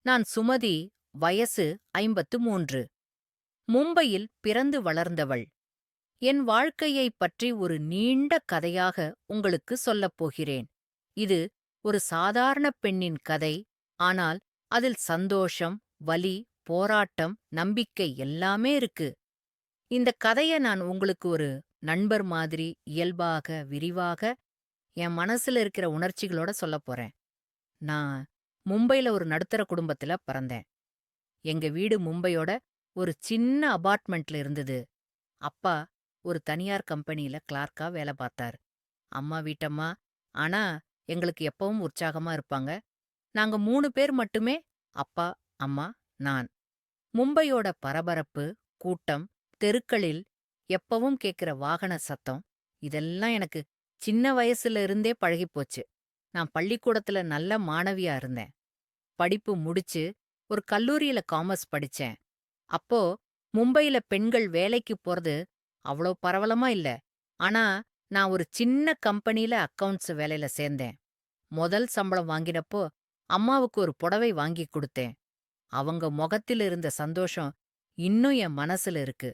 நான் சுமதி, வயசு 53. மும்பையில் பிறந்து வளர்ந்தவள். என் வாழ்க்கையைப் பற்றி ஒரு நீண்ட கதையாக உங்களுக்கு சொல்லப் போகிறேன். இது ஒரு சாதாரண பெண்ணின் கதை, ஆனால் அதில் சந்தோஷம், வலி, போராட்டம், நம்பிக்கை எல்லாமே இருக்கு. இந்த கதைய நான் உங்களுக்கு ஒரு நண்பர் மாதிரி இயல்பாக, விரிவாக, என் மனசுல இருக்கிற உணர்ச்சிகளோட சொல்லப் போறேன். நான் மும்பைல ஒரு நடுத்தர குடும்பத்துல பிறந்தேன். எங்க வீடு மும்பையோட ஒரு சின்ன அபார்ட்மெண்ட்ல இருந்தது. அப்பா ஒரு தனியார் கம்பெனியில கிளார்க்கா வேல பார்த்தாரு. அம்மா வீட்டம்மா. ஆனா, எங்களுக்கு எப்பவும் உற்சாகமா இருப்பாங்க. நாங்க 3 பேர் மட்டுமே. அப்பா, அம்மா, நான். மும்பையோட பரபரப்பு, கூட்டம், தெருக்களில் எப்பவும் கேக்குற வாகன சத்தம், இதெல்லாம் எனக்கு சின்ன வயசுல இருந்தே பழகிப் போச்சு. நான் பள்ளிக்கூடத்துல நல்ல மாணவியா இருந்தேன். படிப்பு முடிச்சு ஒரு கல்லூரியில காமர்ஸ் படிச்சேன். அப்போ மும்பைல பெண்கள் வேலைக்கு போறது அவ்ளோ பரவலமா இல்ல. ஆனா, நான் ஒரு சின்ன கம்பெனில அக்கவுண்ட்ஸ் வேலையில சேர்ந்தேன். முதல் சம்பளம் வாங்கினப்போ அம்மாவுக்கு ஒரு புடவை வாங்கிக் குடுத்தேன். அவங்க முகத்தில இருந்த சந்தோஷம் இன்னும் என் மனசுல இருக்கு.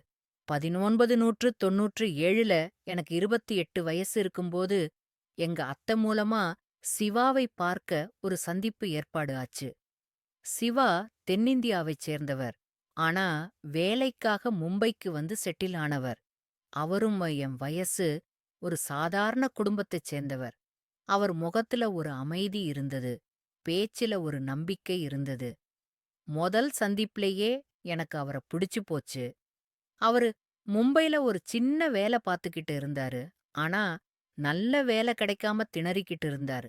1997ல எனக்கு 28 வயசு இருக்கும்போது எங்க அத்தை மூலமா சிவாவை பார்க்க ஒரு சந்திப்பு ஏற்பாடு ஆச்சு. சிவா தென்னிந்தியாவைச் சேர்ந்தவர். ஆனா வேலைக்காக மும்பைக்கு வந்து செட்டில் ஆனவர். அவரும் என் வயசு. ஒரு சாதாரண குடும்பத்தைச் சேர்ந்தவர். அவர் முகத்துல ஒரு அமைதி இருந்தது. பேச்சில ஒரு நம்பிக்கை இருந்தது. முதல் சந்திப்புலயே எனக்கு அவர பிடிச்சு போச்சு. அவரு மும்பைல ஒரு சின்ன வேல பாத்துக்கிட்டு இருந்தாரு. ஆனா நல்ல வேலை கிடைக்காம திணறிக்கிட்டு இருந்தாரு.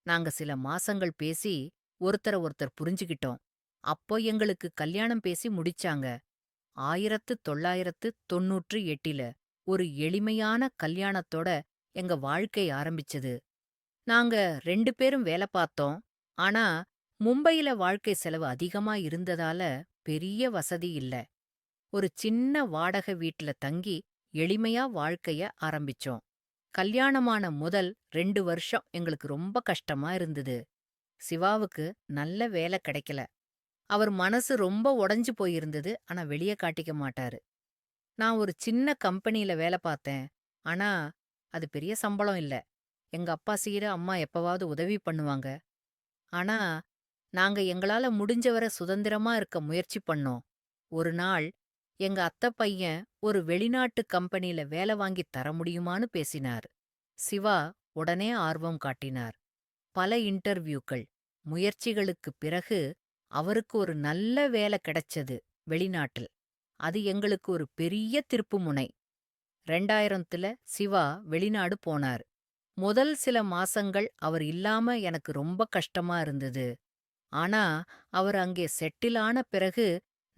நாங்க சில மாசங்கள் பேசி ஒருத்தர ஒருத்தர் புரிஞ்சுகிட்டோம். அப்போ எங்களுக்கு கல்யாணம் பேசி முடிச்சாங்க. 1998ல ஒரு எளிமையான கல்யாணத்தோட எங்க வாழ்க்கை ஆரம்பிச்சது. நாங்க 2 பேரும் வேல பார்த்தோம். ஆனா மும்பையில வாழ்க்கை செலவு அதிகமா இருந்ததால பெரிய வசதி இல்ல. ஒரு சின்ன வாடகை வீட்ல தங்கி எளிமையா வாழ்க்கைய ஆரம்பிச்சோம். கல்யாணமான முதல் 2 வருஷம் எங்களுக்கு ரொம்ப கஷ்டமா இருந்தது. சிவாவுக்கு நல்ல வேலை கிடைக்கல. அவர் மனசு ரொம்ப உடைஞ்சு போயிருந்தது. ஆனா வெளிய காட்டிக்க மாட்டாரு. நான் ஒரு சின்ன கம்பெனியில வேல பார்த்தேன். ஆனா அது பெரிய சம்பளம் இல்ல. எங்க அப்பா செய்ற அம்மா எப்பவாவது உதவி பண்ணுவாங்க. ஆனா நாங்க எங்களால முடிஞ்சவரை சுதந்திரமா இருக்க முயற்சி பண்ணோம். ஒரு நாள் எங்க அத்தை பையன் ஒரு வெளிநாட்டு கம்பெனில வேலை வாங்கித் தர முடியுமான்னு பேசினார். சிவா உடனே ஆர்வம் காட்டினார். பல இன்டர்வியூக்கள், முயற்சிகளுக்குப் பிறகு அவருக்கு ஒரு நல்ல வேலை கிடைச்சது வெளிநாட்டில். அது எங்களுக்கு ஒரு பெரிய திருப்புமுனை. 2000த்துல சிவா வெளிநாடு போனார். முதல் சில மாசங்கள் அவர் இல்லாம எனக்கு ரொம்ப கஷ்டமா இருந்தது. ஆனா அவர் அங்கே செட்டில் ஆன பிறகு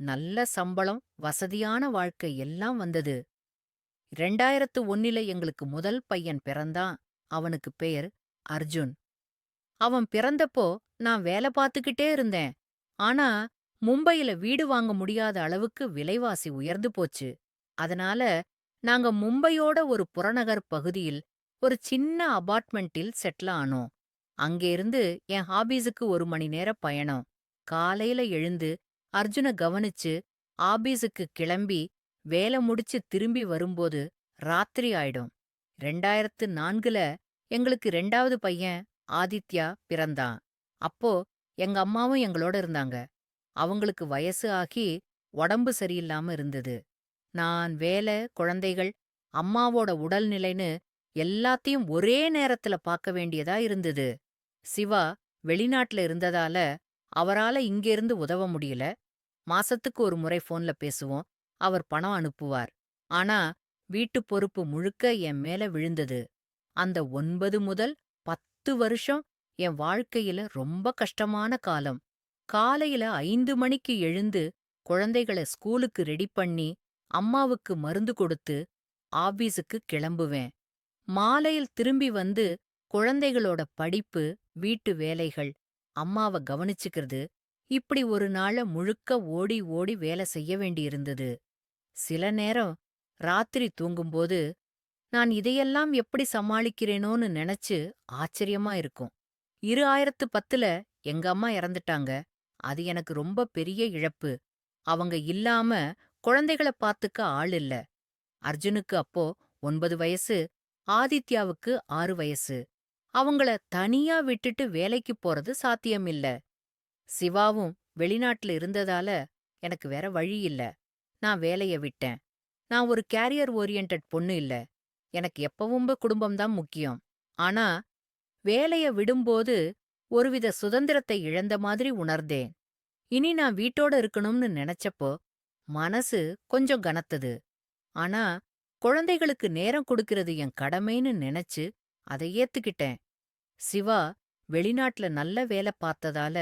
நல்ல சம்பளம், வசதியான வாழ்க்கை எல்லாம் வந்தது. 2001ல எங்களுக்கு முதல் பையன் பிறந்தான். அவனுக்கு பெயர் அர்ஜுன். அவன் பிறந்தப்போ நான் வேலை பார்த்துக்கிட்டே இருந்தேன். ஆனா மும்பையில வீடு வாங்க முடியாத அளவுக்கு விலைவாசி உயர்ந்து போச்சு. அதனால நாங்க மும்பையோட ஒரு புறநகர் பகுதியில் ஒரு சின்ன அபார்ட்மெண்டில் செட்டில் ஆனோம். அங்கேருந்து என் ஹாபீஸுக்கு 1 மணி நேர பயணம். காலையில எழுந்து அர்ஜுன கவனிச்சு ஆபீஸுக்கு கிளம்பி வேலை முடிச்சு திரும்பி வரும்போது ராத்திரி ஆயிடும். 2004ல எங்களுக்கு 2வது பையன் ஆதித்யா பிறந்தான். அப்போ எங்க அம்மாவும் எங்களோட இருந்தாங்க. அவங்களுக்கு வயசு ஆகி உடம்பு சரியில்லாம இருந்தது. நான் வேலை, குழந்தைகள், அம்மாவோட உடல்நிலைன்னு எல்லாத்தையும் ஒரே நேரத்துல பார்க்க வேண்டியதா இருந்தது. சிவா வெளிநாட்டுல இருந்ததால அவரால இங்கேருந்து உதவ முடியல. மாசத்துக்கு ஒரு முறை போன்ல பேசுவோம். அவர் பணம் அனுப்புவார். ஆனா வீட்டுப் பொறுப்பு முழுக்க என் மேல விழுந்தது. அந்த 9 முதல் 10 வருஷம் என் வாழ்க்கையில ரொம்ப கஷ்டமான காலம். காலையில 5 மணிக்கு எழுந்து குழந்தைகள ஸ்கூலுக்கு ரெடி பண்ணி அம்மாவுக்கு மருந்து கொடுத்து ஆபீஸுக்கு கிளம்புவேன். மாலையில் திரும்பி வந்து குழந்தைகளோட படிப்பு, வீட்டு வேலைகள், அம்மாவ கவனிச்சுக்கிறது, இப்படி ஒரு நாள முழுக்க ஓடி ஓடி வேலை செய்ய வேண்டியிருந்தது. சில நேரம் ராத்திரி தூங்கும்போது நான் இதையெல்லாம் எப்படி சமாளிக்கிறேனோன்னு நினைச்சு ஆச்சரியமா இருக்கும். 2010ல எங்க அம்மா இறந்துட்டாங்க. அது எனக்கு ரொம்ப பெரிய இழப்பு. அவங்க இல்லாம குழந்தைகள பாத்துக்க ஆள் இல்ல. அர்ஜுனுக்கு அப்போ 9 வயசு, ஆதித்யாவுக்கு 6 வயசு. அவங்கள தனியா விட்டுட்டு வேலைக்கு போறது சாத்தியமில்ல. சிவாவும் வெளிநாட்டுல இருந்ததால எனக்கு வேற வழி இல்ல. நான் வேலைய விட்டேன். நான் ஒரு கேரியர் ஓரியன்டட் பொண்ணு இல்ல. எனக்கு எப்பவும் குடும்பம் தான் முக்கியம். ஆனா, வேலைய விடும்போது ஒருவித சுதந்திரத்தை இழந்த மாதிரி உணர்ந்தேன். இனி நான் வீட்டோட இருக்கணும்னு நெனச்சப்போ, மனசு கொஞ்சம் கனத்தது. ஆனா, குழந்தைகளுக்கு நேரம் கொடுக்கிறது என் கடமைன்னு நெனச்சு, அதை ஏத்துக்கிட்டேன். சிவா வெளிநாட்டுல நல்ல வேல பார்த்ததால,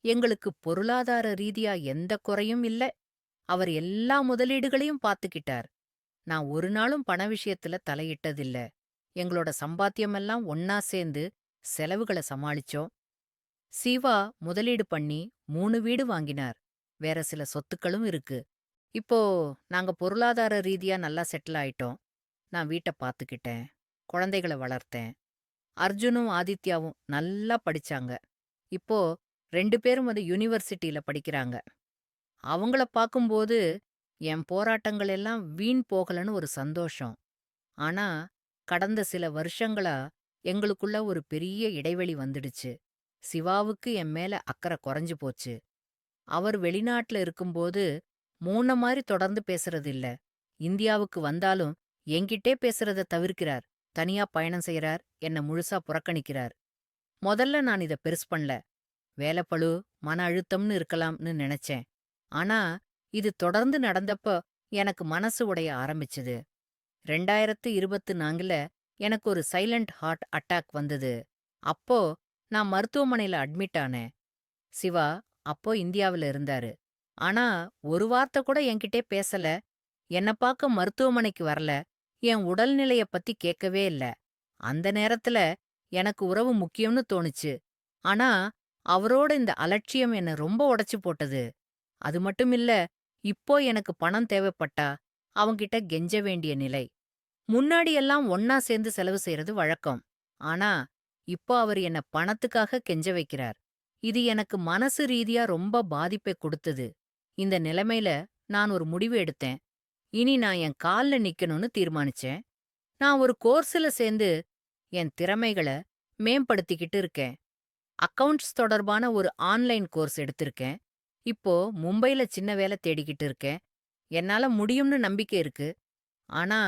எங்களுக்கு பொருளாதார ரீதியா எந்த குறையும் இல்ல. அவர் எல்லா முதலீடுகளையும் பாத்துக்கிட்டார். நான் ஒரு நாளும் பண விஷயத்துல தலையிட்டதில்ல. எங்களோட சம்பாத்தியமெல்லாம் ஒன்னா சேர்ந்து செலவுகள சமாளிச்சோம். சிவா முதலீடு பண்ணி 3 வீடு வாங்கினார். வேற சில சொத்துக்களும் இருக்கு. இப்போ நாங்க பொருளாதார ரீதியா நல்லா செட்டில் ஆயிட்டோம். நான் வீட்ட பாத்துக்கிட்டேன். குழந்தைகள வளர்த்தேன். அர்ஜுனும் ஆதித்யாவும் நல்லா படிச்சாங்க. இப்போ 2 பேரும் யுனிவர்சிட்டில படிக்கிறாங்க. அவங்கள பாக்கும்போது என் போராட்டங்கள் எல்லாம் வீண் போகலன்னு ஒரு சந்தோஷம். ஆனா, கடந்த சில வருஷங்களா எங்களுக்குள்ள ஒரு பெரிய இடைவெளி வந்துடுச்சு. சிவாவுக்கு என் மேல அக்கறை குறைஞ்சு போச்சு. அவர் வெளிநாட்டுல இருக்கும்போது முன்ன மாரி தொடர்ந்து பேசுறது இல்ல. இந்தியாவுக்கு வந்தாலும் என்கிட்டே பேசுறத தவிர்க்கிறார். தனியா பயணம் செய்றார். என்ன முழுசா புறக்கணிக்கிறார். முதல்ல நான் இத பெருசு பண்ணல. வேலைப்பளு, மன அழுத்தம்னு இருக்கலாம்னு நினைச்சேன். ஆனா, இது தொடர்ந்து நடந்தப்ப எனக்கு மனசு உடைய ஆரம்பிச்சது. 2024ல எனக்கு ஒரு சைலண்ட் ஹார்ட் அட்டாக் வந்தது. அப்போ நான் மருத்துவமனையில அட்மிட் ஆனேன். சிவா அப்போ இந்தியாவுல இருந்தாரு. ஆனா, ஒரு வார்த்தை கூட என்கிட்டே பேசல. என்ன பார்க்க மருத்துவமனைக்கு வரல. என் உடல்நிலைய பத்தி கேட்கவே இல்ல. அந்த நேரத்துல எனக்கு உறவு முக்கியம்னு தோணுச்சு. ஆனா, அவரோட இந்த அலட்சியம் என்ன ரொம்ப உடைச்சு போட்டது. அது மட்டும் இல்ல, இப்போ எனக்கு பணம் தேவைப்பட்டா, அவங்கிட்ட கெஞ்ச வேண்டிய நிலை. முன்னாடியெல்லாம் ஒன்னா சேர்ந்து செலவு செய்யறது வழக்கம். ஆனா, இப்போ அவர் என்ன பணத்துக்காக கெஞ்ச வைக்கிறார். இது எனக்கு மனசு ரீதியா ரொம்ப பாதிப்பை கொடுத்தது. இந்த நிலைமையில நான் ஒரு முடிவு எடுத்தேன். இனி நான் என் கால்ல நிக்கணும்னு தீர்மானிச்சேன். நான் ஒரு கோர்ஸ்ல சேர்ந்து என் திறமைகள மேம்படுத்திக்கிட்டு இருக்கேன். அக்கவுண்ட்ஸ் தொடர்பான ஒரு ஆன்லைன் கோர்ஸ் எடுத்திருக்கேன். இப்போ மும்பைல சின்ன வேலை தேடிக்கிட்டு இருக்கேன். என்னால முடியும்னு நம்பிக்கை இருக்கு. ஆனா,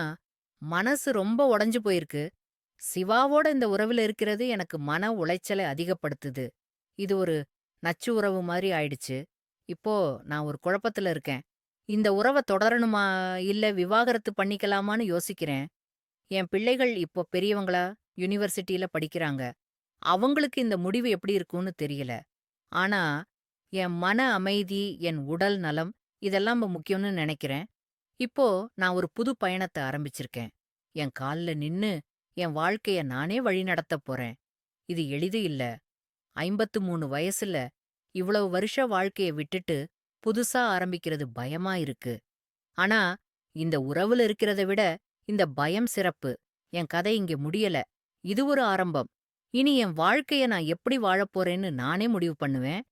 மனசு ரொம்ப உடைஞ்சு போயிருக்கு. சிவாவோட இந்த உறவுல இருக்கிறது எனக்கு மன உளைச்சலை அதிகப்படுத்துது. இது ஒரு நச்சு உறவு மாரி ஆயிடுச்சு. இப்போ நான் ஒரு குழப்பத்துல இருக்கேன். இந்த உறவ தொடரணுமா, இல்ல விவாகரத்து பண்ணிக்கலாமான்னு யோசிக்கிறேன். என் பிள்ளைகள் இப்போ பெரியவங்களா, யுனிவர்சிட்டில படிக்கிறாங்க. அவங்களுக்கு இந்த முடிவு எப்படி இருக்கும்னு தெரியல. ஆனா, என் மன அமைதி, என் உடல் நலம் இதெல்லாம் ரொம்ப முக்கியம்னு நெனைக்கிறேன். இப்போ நான் ஒரு புது பயணத்த ஆரம்பிச்சிருக்கேன். என் கால்ல நின்னு, என் வாழ்க்கைய நானே வழிநடத்தப் போறேன். இது எளிது இல்ல. 53 வயசுல இவ்வளவு வருஷ வாழ்க்கைய விட்டுட்டு புதுசா ஆரம்பிக்கிறது பயமா இருக்கு. ஆனா, இந்த உறவுல இருக்கிறத விட இந்த பயம் சிறப்பு. என் கதை இங்க முடியல. இது ஒரு ஆரம்பம். இனி என் வாழ்க்கைய நான் எப்படி வாழப் போறேன்னு நானே முடிவு பண்ணுவேன்.